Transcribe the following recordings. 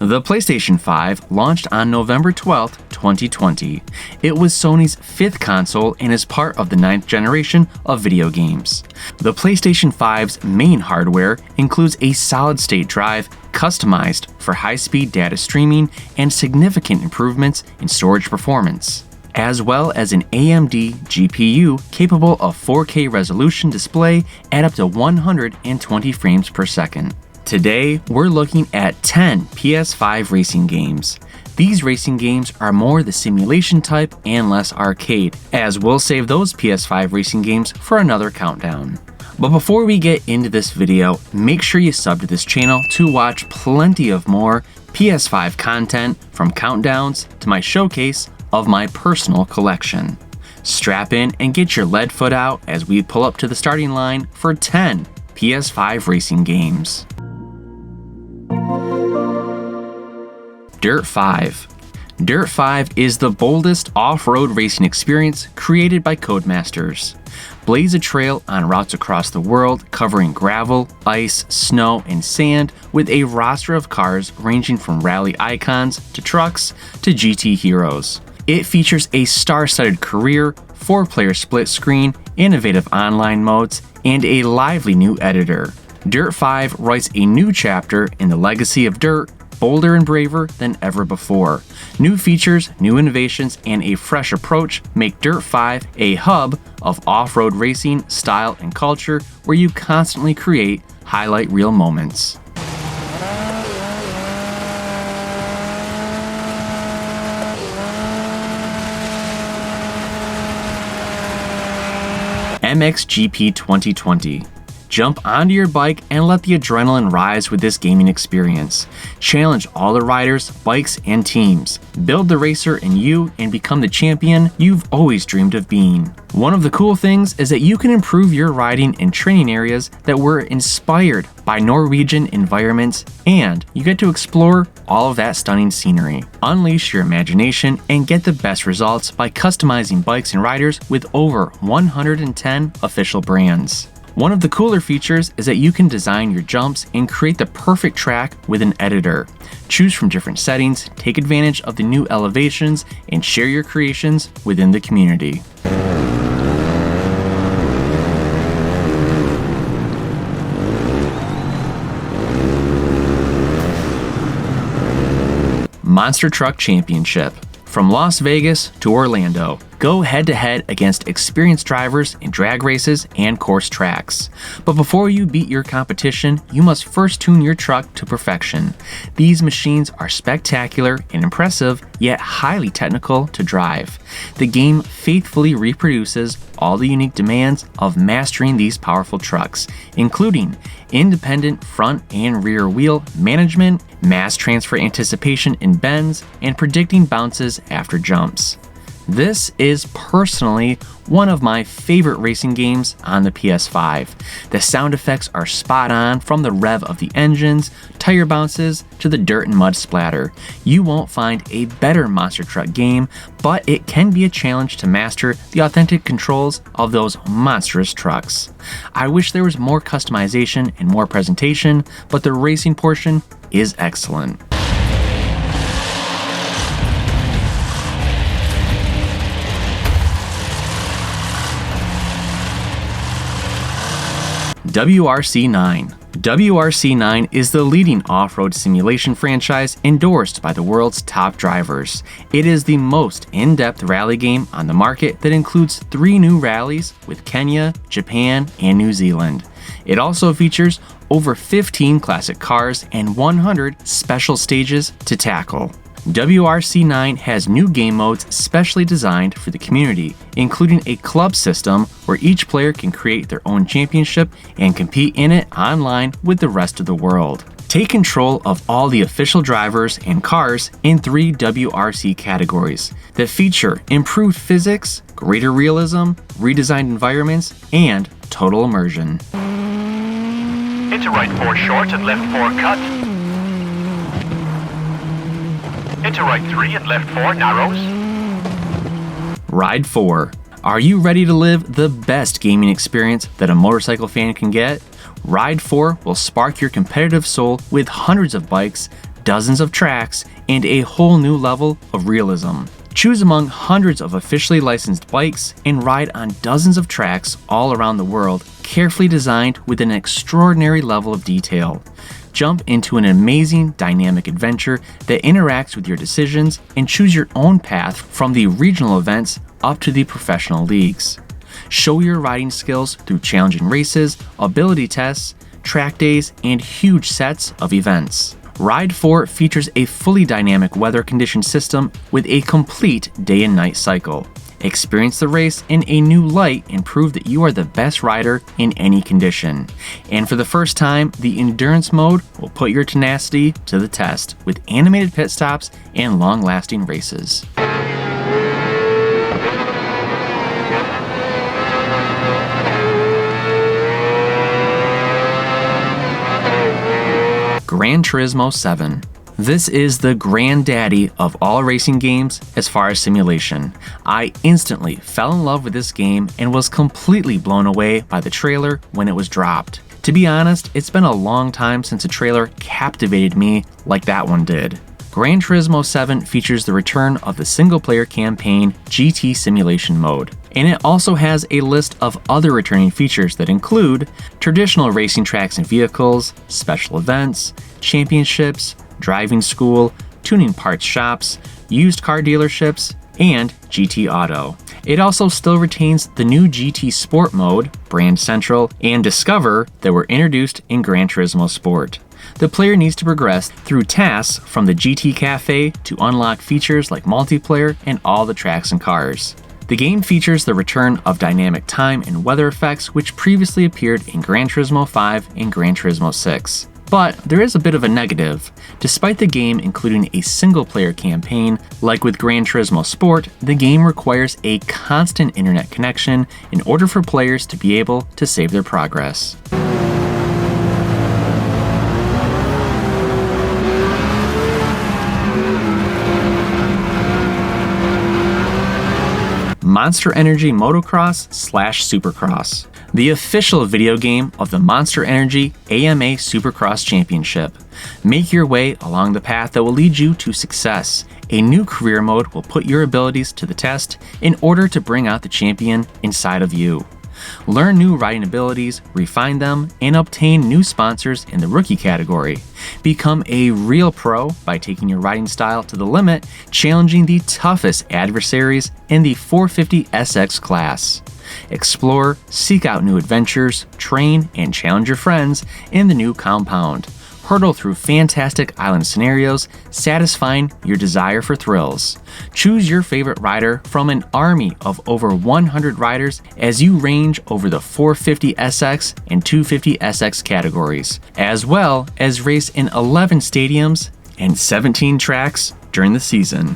The PlayStation 5 launched on November 12, 2020. It was Sony's fifth console and is part of the ninth generation of video games. The PlayStation 5's main hardware includes a solid-state drive customized for high-speed data streaming and significant improvements in storage performance, as well as an AMD GPU capable of 4K resolution display at up to 120 frames per second. Today, we're looking at 10 PS5 racing games. These racing games are more the simulation type and less arcade, as we'll save those PS5 racing games for another countdown. But before we get into this video, make sure you sub to this channel to watch plenty of more PS5 content, from countdowns to my showcase of my personal collection. Strap in and get your lead foot out as we pull up to the starting line for 10 PS5 racing games. Dirt 5. Dirt 5 is the boldest off-road racing experience created by Codemasters. Blaze a trail on routes across the world covering gravel, ice, snow, and sand with a roster of cars ranging from rally icons to trucks to GT heroes. It features a star-studded career, 4-player split screen, innovative online modes, and a lively new editor. Dirt 5 writes a new chapter in the legacy of Dirt, bolder and braver than ever before. New features, new innovations, and a fresh approach make Dirt 5 a hub of off-road racing, style, and culture where you constantly create highlight reel moments. MXGP 2020. Jump onto your bike and let the adrenaline rise with this gaming experience. Challenge all the riders, bikes, and teams. Build the racer in you and become the champion you've always dreamed of being. One of the cool things is that you can improve your riding in training areas that were inspired by Norwegian environments, and you get to explore all of that stunning scenery. Unleash your imagination and get the best results by customizing bikes and riders with over 110 official brands. One of the cooler features is that you can design your jumps and create the perfect track with an editor. Choose from different settings, take advantage of the new elevations, and share your creations within the community. Monster Truck Championship. From Las Vegas to Orlando, go head-to-head against experienced drivers in drag races and course tracks. But before you beat your competition, you must first tune your truck to perfection. These machines are spectacular and impressive, yet highly technical to drive. The game faithfully reproduces all the unique demands of mastering these powerful trucks, including independent front and rear wheel management, mass transfer anticipation in bends, and predicting bounces after jumps. This is personally one of my favorite racing games on the PS5. The sound effects are spot on, from the rev of the engines, tire bounces, to the dirt and mud splatter. You won't find a better monster truck game, but it can be a challenge to master the authentic controls of those monstrous trucks. I wish there was more customization and more presentation, but the racing portion is excellent. WRC9. WRC9 is the leading off-road simulation franchise endorsed by the world's top drivers. It is the most in-depth rally game on the market that includes 3 new rallies with Kenya, Japan, and New Zealand. It also features over 15 classic cars and 100 special stages to tackle. WRC9 has new game modes specially designed for the community, including a club system where each player can create their own championship and compete in it online with the rest of the world. Take control of all the official drivers and cars in 3 WRC categories that feature improved physics, greater realism, redesigned environments, and total immersion. Into right 4 short and left 4 cut. Into right 3 and left 4 narrows. Ride 4. Are you ready to live the best gaming experience that a motorcycle fan can get? Ride 4 will spark your competitive soul with hundreds of bikes, dozens of tracks, and a whole new level of realism. Choose among hundreds of officially licensed bikes and ride on dozens of tracks all around the world, carefully designed with an extraordinary level of detail. Jump into an amazing, dynamic adventure that interacts with your decisions and choose your own path from the regional events up to the professional leagues. Show your riding skills through challenging races, ability tests, track days, and huge sets of events. Ride 4 features a fully dynamic weather condition system with a complete day and night cycle. Experience the race in a new light and prove that you are the best rider in any condition. And for the first time, the endurance mode will put your tenacity to the test with animated pit stops and long-lasting races. Gran Turismo 7. This is the granddaddy of all racing games as far as simulation. I instantly fell in love with this game and was completely blown away by the trailer when it was dropped. To be honest, it's been a long time since a trailer captivated me like that one did. Gran Turismo 7 features the return of the single-player campaign GT Simulation mode, and it also has a list of other returning features that include traditional racing tracks and vehicles, special events, championships, driving school, tuning parts shops, used car dealerships, and GT Auto. It also still retains the new GT Sport mode, Brand Central, and Discover that were introduced in Gran Turismo Sport. The player needs to progress through tasks from the GT Cafe to unlock features like multiplayer and all the tracks and cars. The game features the return of dynamic time and weather effects which previously appeared in Gran Turismo 5 and Gran Turismo 6. But there is a bit of a negative. Despite the game including a single-player campaign, like with Gran Turismo Sport, the game requires a constant internet connection in order for players to be able to save their progress. Monster Energy Motocross / Supercross, the official video game of the Monster Energy AMA Supercross Championship. Make your way along the path that will lead you to success. A new career mode will put your abilities to the test in order to bring out the champion inside of you. Learn new riding abilities, refine them, and obtain new sponsors in the rookie category. Become a real pro by taking your riding style to the limit, challenging the toughest adversaries in the 450SX class. Explore, seek out new adventures, train, and challenge your friends in the new compound. Hurdle through fantastic island scenarios, satisfying your desire for thrills. Choose your favorite rider from an army of over 100 riders as you range over the 450SX and 250SX categories, as well as race in 11 stadiums and 17 tracks during the season.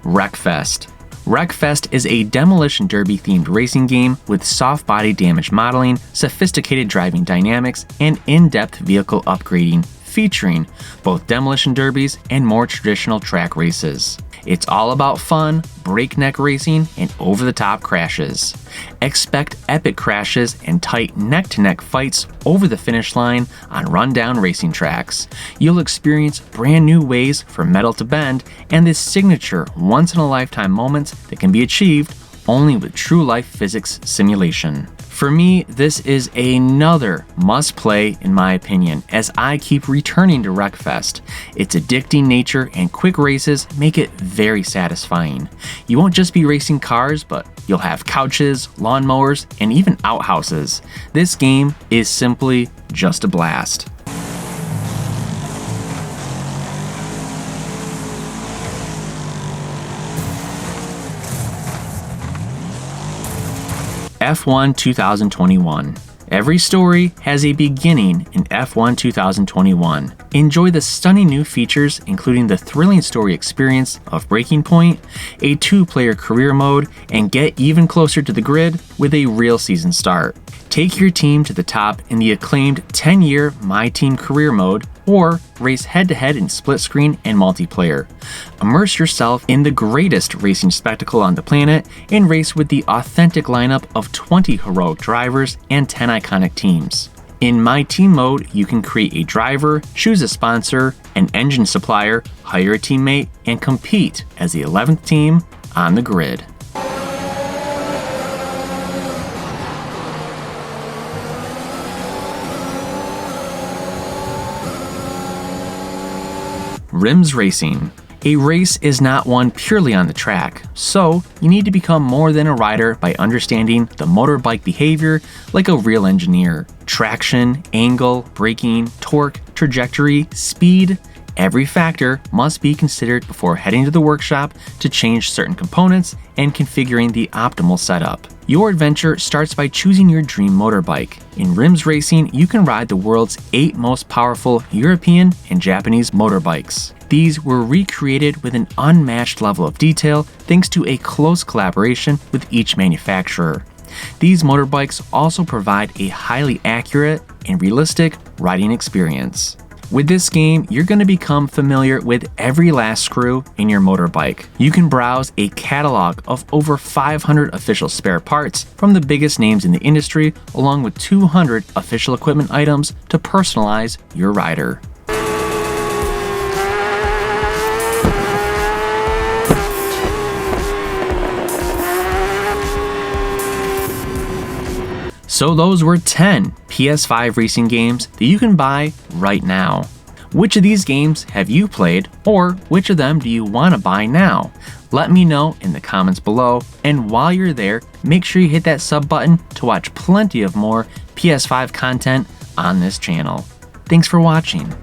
Recfest. Recfest is a demolition derby themed racing game with soft body damage modeling, sophisticated driving dynamics, and in-depth vehicle upgrading, featuring both demolition derbies and more traditional track races. It's all about fun, breakneck racing, and over-the-top crashes. Expect epic crashes and tight neck-to-neck fights over the finish line on rundown racing tracks. You'll experience brand new ways for metal to bend and the signature once-in-a-lifetime moments that can be achieved only with true-life physics simulation. For me, this is another must-play in my opinion, as I keep returning to Recfest. Its addicting nature and quick races make it very satisfying. You won't just be racing cars, but you'll have couches, lawnmowers, and even outhouses. This game is simply just a blast. F1 2021. Every story has a beginning in F1 2021. Enjoy the stunning new features, including the thrilling story experience of Breaking Point, a 2-player career mode, and get even closer to the grid with a real season start. Take your team to the top in the acclaimed 10-year My Team career mode, or race head-to-head in split screen and multiplayer. Immerse yourself in the greatest racing spectacle on the planet and race with the authentic lineup of 20 heroic drivers and 10 iconic teams. In My Team mode, you can create a driver, choose a sponsor, an engine supplier, hire a teammate, and compete as the 11th team on the grid. Rims Racing. A race is not won purely on the track, so you need to become more than a rider by understanding the motorbike behavior like a real engineer. Traction, angle, braking, torque, trajectory, speed. Every factor must be considered before heading to the workshop to change certain components and configuring the optimal setup. Your adventure starts by choosing your dream motorbike. In Rims Racing, you can ride the world's 8 most powerful European and Japanese motorbikes. These were recreated with an unmatched level of detail thanks to a close collaboration with each manufacturer. These motorbikes also provide a highly accurate and realistic riding experience. With this game, you're going to become familiar with every last screw in your motorbike. You can browse a catalog of over 500 official spare parts from the biggest names in the industry, along with 200 official equipment items to personalize your rider. So those were 10 PS5 racing games that you can buy right now. Which of these games have you played, or which of them do you want to buy now? Let me know in the comments below, and while you're there, make sure you hit that sub button to watch plenty of more PS5 content on this channel. Thanks for watching.